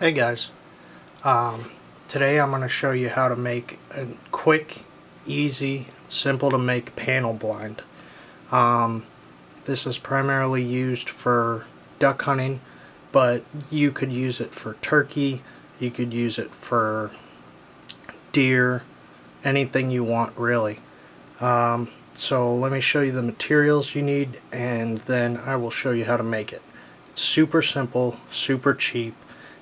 Hey guys, today I'm going to show you how to make a quick, easy, simple to make panel blind. This is primarily used for duck hunting, but you could use it for turkey, you could use it for deer, anything you want really. So let me show you the materials you need and then I will show you how to make it. It's super simple, super cheap.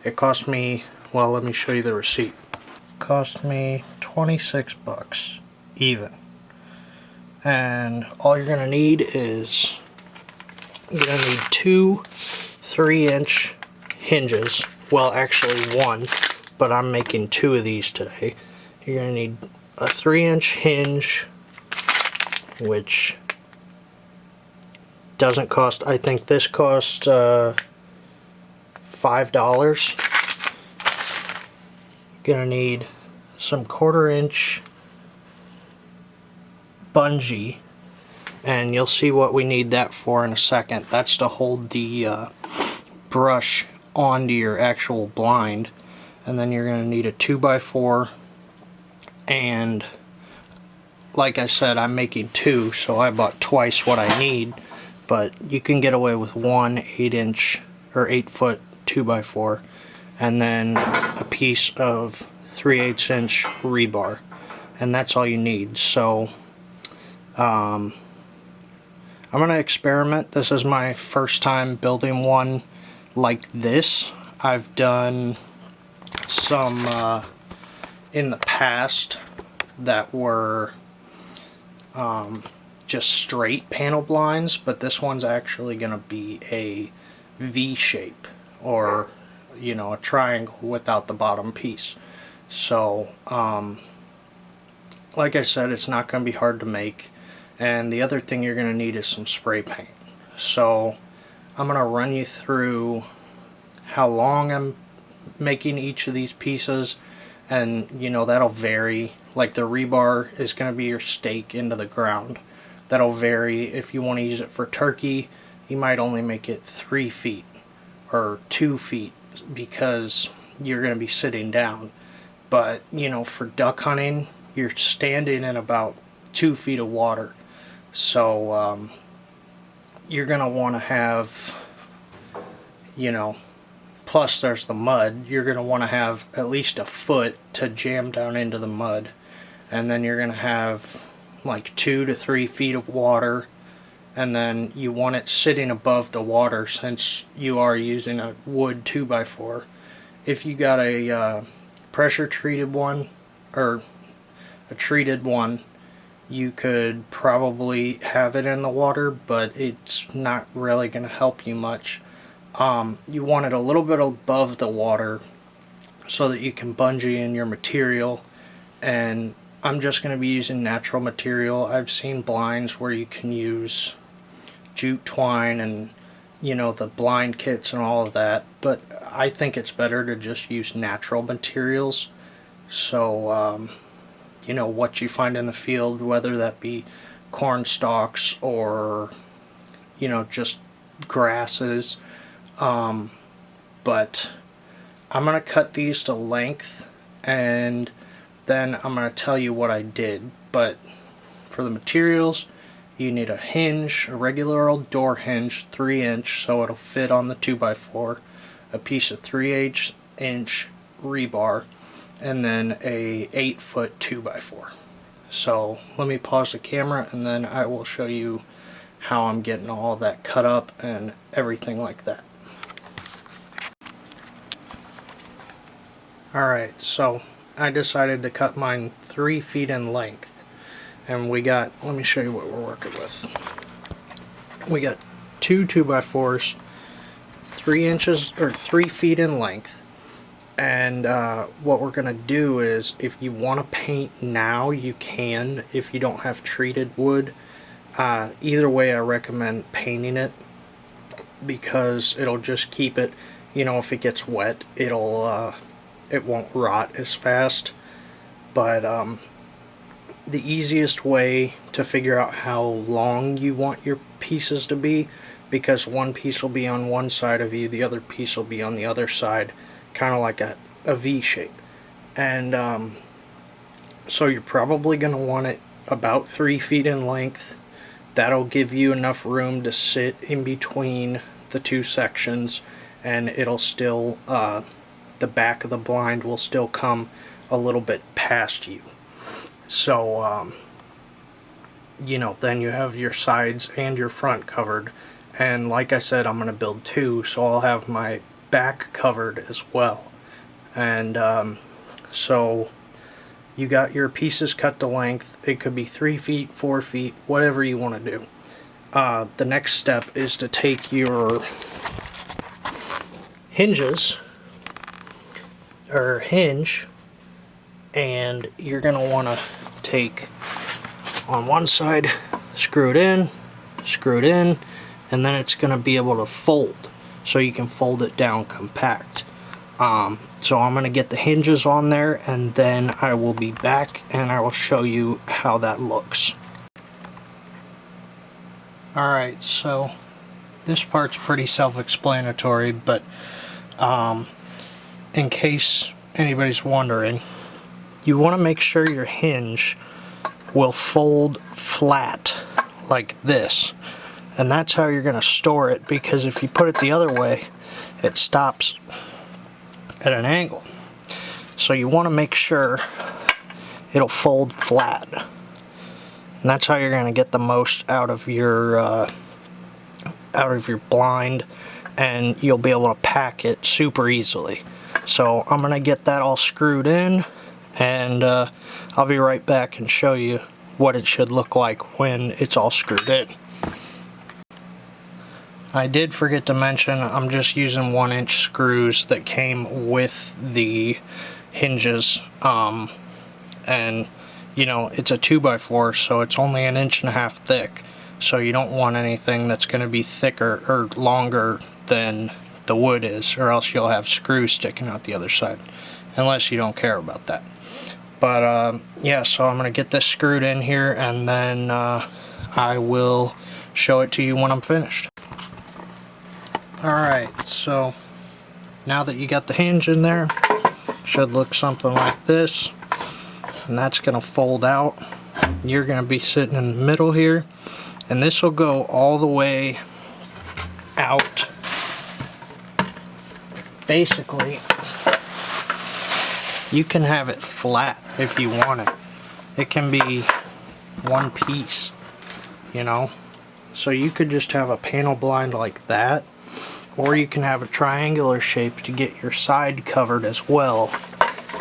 It cost me, well, let me show you the receipt. It cost me 26 bucks even. And all you're gonna need is you're gonna need two 3-inch hinges. Well, actually one, but I'm making two of these today. You're gonna need a 3-inch hinge, which doesn't cost, I think this cost $5. Gonna need some 1/4-inch bungee, and you'll see what we need that for in a second. That's to hold the brush onto your actual blind. And then you're gonna need a 2x4, and like I said, I'm making two, so I bought twice what I need, but you can get away with one 8-inch or 8-foot 2x4, and then a piece of 3/8-inch rebar, and that's all you need. So I'm gonna experiment. This is my first time building one like this. I've done some in the past that were just straight panel blinds, but this one's actually gonna be a V shape, or you know, a triangle without the bottom piece. So like I said, it's not going to be hard to make, and the other thing you're going to need is some spray paint. So I'm going to run you through how long I'm making each of these pieces, and you know, that'll vary. Like the rebar is going to be your stake into the ground. That'll vary. If you want to use it for turkey, you might only make it 3 feet or 2 feet because you're going to be sitting down. But you know, for duck hunting, you're standing in about 2 feet of water, so you're going to want to have, you know, plus there's the mud, you're going to want to have at least a foot to jam down into the mud, and then you're going to have like 2 to 3 feet of water, and then you want it sitting above the water since you are using a wood 2x4. If you got a pressure treated one or a treated one, you could probably have it in the water, but it's not really going to help you much. You want it a little bit above the water so that you can bungee in your material, and I'm just going to be using natural material. I've seen blinds where you can use jute twine and, you know, the blind kits and all of that, but I think it's better to just use natural materials. So you know, what you find in the field, whether that be corn stalks or, you know, just grasses. But I'm going to cut these to length, and then I'm going to tell you what I did. But for the materials, you need a hinge, a regular old door hinge, 3-inch, so it'll fit on the 2x4, a piece of 3/8-inch rebar, and then a 8-foot 2x4. So let me pause the camera and then I will show you how I'm getting all that cut up and everything like that. Alright, so I decided to cut mine 3 feet in length, and we got, let me show you what we're working with. We got two 2x4s, 3 inches or 3 feet in length. And what we're going to do is, if you want to paint now, you can. If you don't have treated wood, either way I recommend painting it, because it'll just keep it, you know, if it gets wet, it won't rot as fast. But the easiest way to figure out how long you want your pieces to be, because one piece will be on one side of you, the other piece will be on the other side, kind of like a V shape. And so you're probably going to want it about 3 feet in length. That'll give you enough room to sit in between the two sections, and it'll still, the back of the blind will still come a little bit past you. So, you know, then you have your sides and your front covered. And like I said, I'm going to build 2, so I'll have my back covered as well. And so you got your pieces cut to length. It could be 3 feet, 4 feet, whatever you want to do. The next step is to take your hinges, or hinge, and you're going to want to take on one side, screw it in, and then it's going to be able to fold, so you can fold it down compact. So I'm going to get the hinges on there, and then I will be back and I will show you how that looks. Alright, so this part's pretty self-explanatory, but in case anybody's wondering, you want to make sure your hinge will fold flat like this. And that's how you're going to store it, because if you put it the other way, it stops at an angle. So you want to make sure it'll fold flat. And that's how you're going to get the most out of your blind, and you'll be able to pack it super easily. So I'm going to get that all screwed in, and I'll be right back and show you what it should look like when it's all screwed in. I did forget to mention, I'm just using 1-inch screws that came with the hinges, and you know, it's a 2x4, so it's only 1.5 inches thick, so you don't want anything that's going to be thicker or longer than the wood is, or else you'll have screws sticking out the other side, unless you don't care about that. But yeah, so I'm going to get this screwed in here, and then I will show it to you when I'm finished. Alright, so now that you got the hinge in there, should look something like this, and that's going to fold out. You're going to be sitting in the middle here, and this will go all the way out. Basically, you can have it flat if you want it. It can be one piece, you know, so you could just have a panel blind like that, or you can have a triangular shape to get your side covered as well.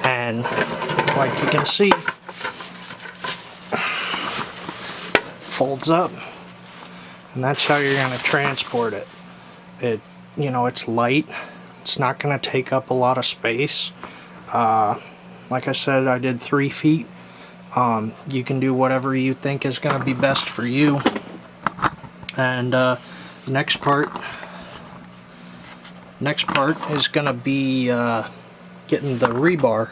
And like you can see, folds up, and that's how you're going to transport it. You know, it's light, it's not going to take up a lot of space. Like I said, I did 3 feet. You can do whatever you think is going to be best for you. And the next part is going to be getting the rebar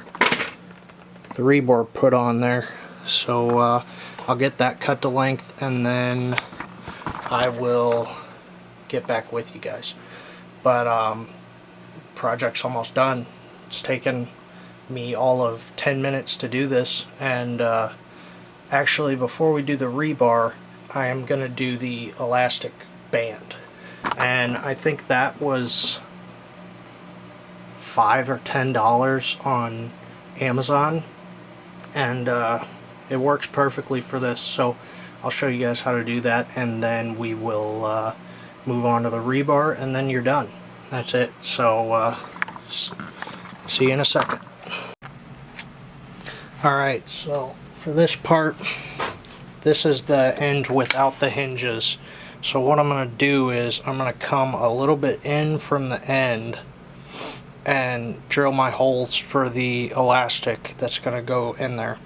put on there. So I'll get that cut to length, and then I will get back with you guys. But project's almost done. It's taken me all of 10 minutes to do this, and actually before we do the rebar, I am going to do the elastic band, and I think that was $5 or $10 on Amazon, and it works perfectly for this. So I'll show you guys how to do that, and then we will move on to the rebar, and then you're done. That's it. So see you in a second. Alright, so for this part, this is the end without the hinges. So what I'm going to do is I'm going to come a little bit in from the end and drill my holes for the elastic that's going to go in there.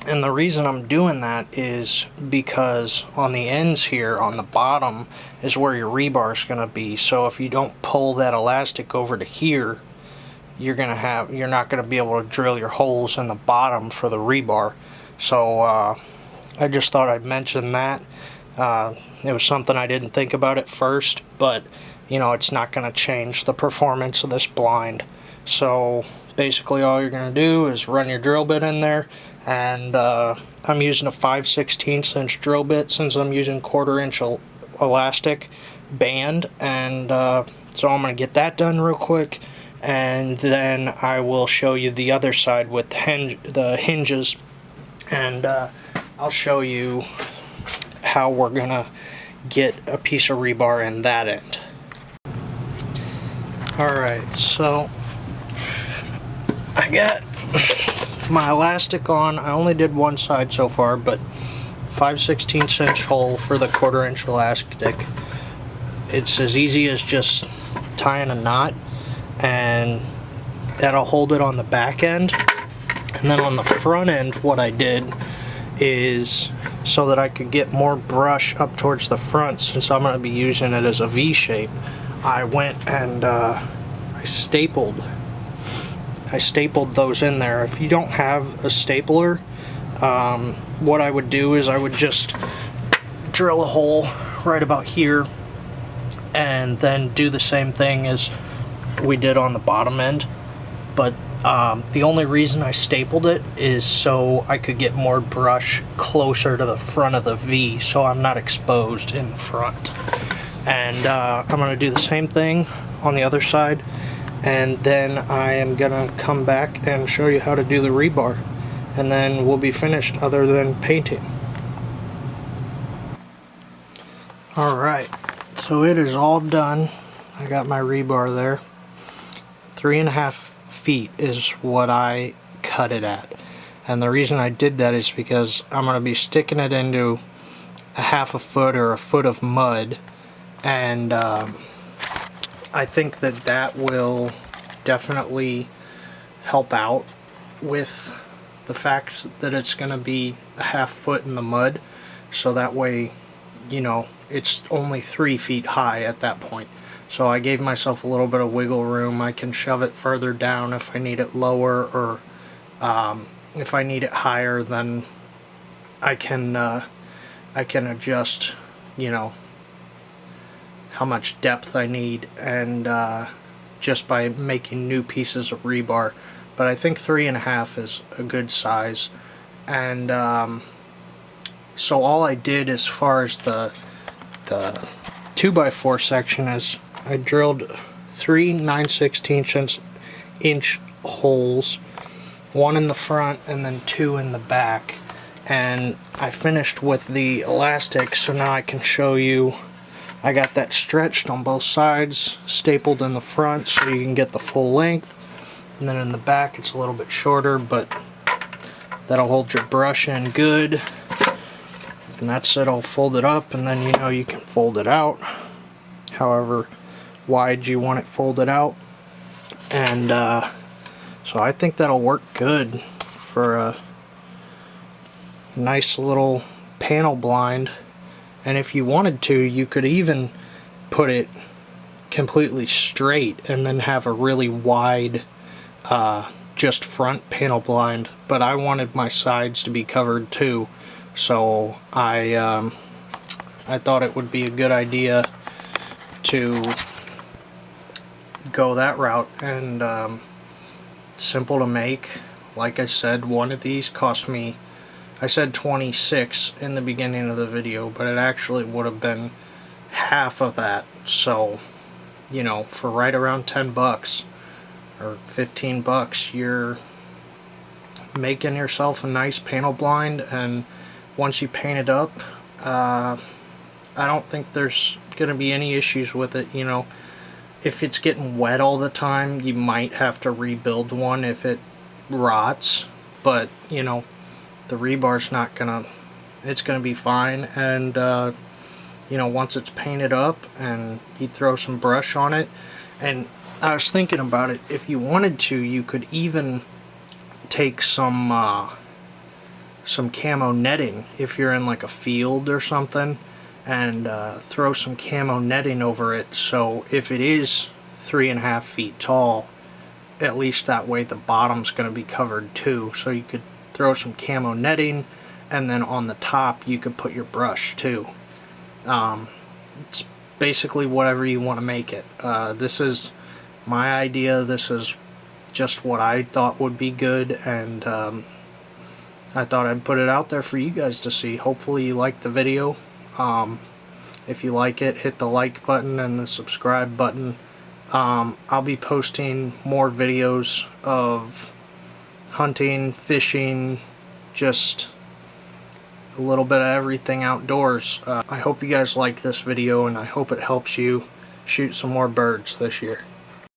And the reason I'm doing that is because on the ends here, on the bottom, is where your rebar is going to be. So if you don't pull that elastic over to here, you're not going to be able to drill your holes in the bottom for the rebar. So I just thought I'd mention that. It was something I didn't think about at first, but you know, it's not going to change the performance of this blind. So basically all you're going to do is run your drill bit in there, and I'm using a 5/16 inch drill bit since I'm using 1/4 inch elastic band, and so I'm going to get that done real quick, and then I will show you the other side with the hinges, and I'll show you how we're going to get a piece of rebar in that end. Alright, so I got my elastic on. I only did one side so far, but 5/16 inch hole for the 1/4 inch elastic. It's as easy as just tying a knot, and that'll hold it on the back end. And then on the front end, what I did is, so that I could get more brush up towards the front, since I'm going to be using it as a V shape, I went and I stapled those in there. If you don't have a stapler, what I would do is I would just drill a hole right about here, and then do the same thing as we did on the bottom end. But the only reason I stapled it is so I could get more brush closer to the front of the V, so I'm not exposed in the front. And I'm going to do the same thing on the other side, and then I am going to come back and show you how to do the rebar, and then we'll be finished other than painting. Alright, so it is all done. I got my rebar there. 3.5 feet is what I cut it at, and the reason I did that is because I'm going to be sticking it into a 1/2 foot or a foot of mud, and I think that will definitely help out with the fact that it's going to be a 1/2 foot in the mud, so that way, you know, it's only 3 feet high at that point. So I gave myself a little bit of wiggle room. I can shove it further down if I need it lower, or if I need it higher, then I can adjust, you know, how much depth I need, and just by making new pieces of rebar. But I think 3.5 is a good size. And so all I did as far as the 2x4 section is I drilled 3 9/16 inch holes, 1 in the front and then 2 in the back, and I finished with the elastic. So now I can show you, I got that stretched on both sides, stapled in the front so you can get the full length, and then in the back it's a little bit shorter, but that'll hold your brush in good. And that's it all folded up, and then, you know, you can fold it out however wide you want it folded out. And so I think that'll work good for a nice little panel blind. And if you wanted to, you could even put it completely straight and then have a really wide just front panel blind. But I wanted my sides to be covered too, so I thought it would be a good idea to go that route. And simple to make. Like I said, one of these cost me, I said 26 in the beginning of the video, but it actually would have been half of that. So, you know, for right around 10 bucks or 15 bucks, you're making yourself a nice panel blind. And once you paint it up, I don't think there's gonna be any issues with it. You know, if it's getting wet all the time, you might have to rebuild one if it rots, but you know, the rebar's not gonna, it's gonna be fine. And you know, once it's painted up and you throw some brush on it, and I was thinking about it, if you wanted to, you could even take some camo netting if you're in like a field or something, and throw some camo netting over it, so if it is 3.5 feet tall, at least that way the bottom's going to be covered too. So you could throw some camo netting, and then on the top you could put your brush too. It's basically whatever you want to make it. This is my idea. This is just what I thought would be good, and I thought I'd put it out there for you guys to see. Hopefully you like the video. If you like it, hit the like button and the subscribe button. I'll be posting more videos of hunting, fishing, just a little bit of everything outdoors. I hope you guys liked this video, and I hope it helps you shoot some more birds this year.